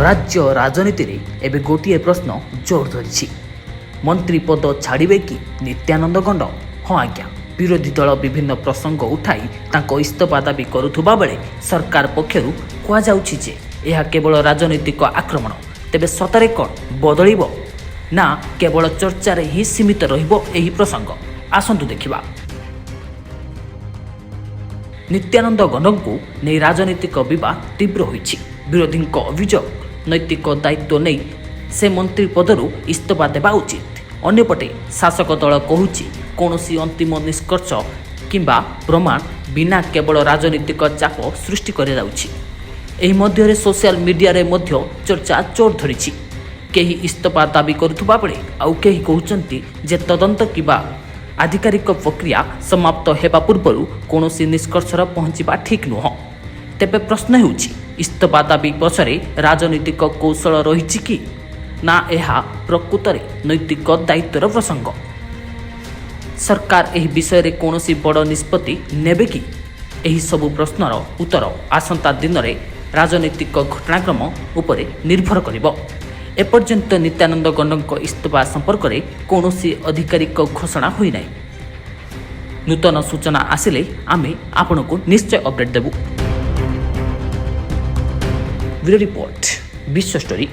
राज्य राजनीति रे एबे गोटे प्रश्न जोर धरी मंत्री पद छाड़े कि नित्यानंद गंड। हाँ आज्ञा, विरोधी दल विभिन्न प्रसंग उठाई तांको इस्तफा दाबी करुथुबा बेले सरकार पक्षरु कुहाଯାଉଛି जे यह केवल राजनीतिक आक्रमण। तेबे सतरे कौन बदलिब ना केवल चर्चारे ही सीमित रहिबो एही प्रसंग? आसंतु देखिबा। नित्यानंद गंडको नै राजनीतिक विवाद तीव्र होइछि। विरोधी अभियोग नैतिक दायित्व नहीं से मंत्री पदरु इस्तफा देवा उचित। अन्यपटे शासक दल कहूछि कौनसी अंतिम निष्कर्ष किंबा प्रमाण बिना केवल राजनीतिक चाप सृष्टि कर एही मध्य सोशल मीडिया रे मध्य चर्चा जोर धरिछि। केही इस्तफा दाबी करुथुबा बेले आउ केही कहउचंती जे तदंत किबा आधिकारिक प्रक्रिया समाप्त हेबा पूर्वरु कौनसी निष्कर्षर पहुँचवा ठीक नुह। तेबे प्रश्न हेउछि इस्तफा दाबी पछरे राजनीतिक कौशल रहिछि कि ना एहा प्रकृतरे नैतिक दायित्वर प्रसंग? सरकार एही विषय रे कौनसी बड़ निष्पत्ति नेबे कि? एही सबु प्रश्नर उत्तर आसंता दिन रे राजनीतिक घटनाक्रम उपरे निर्भर करिबो। एपर्यंत नित्यानंद गंडको इस्तफा संपर्क में कौनसी आधिकारिक घोषणा हुई नहीं। नूतन सूचना आसिले आमे आपनको निश्चय अपडेट देबु। ब्यूरो रिपोर्ट, विश्व स्टोरी।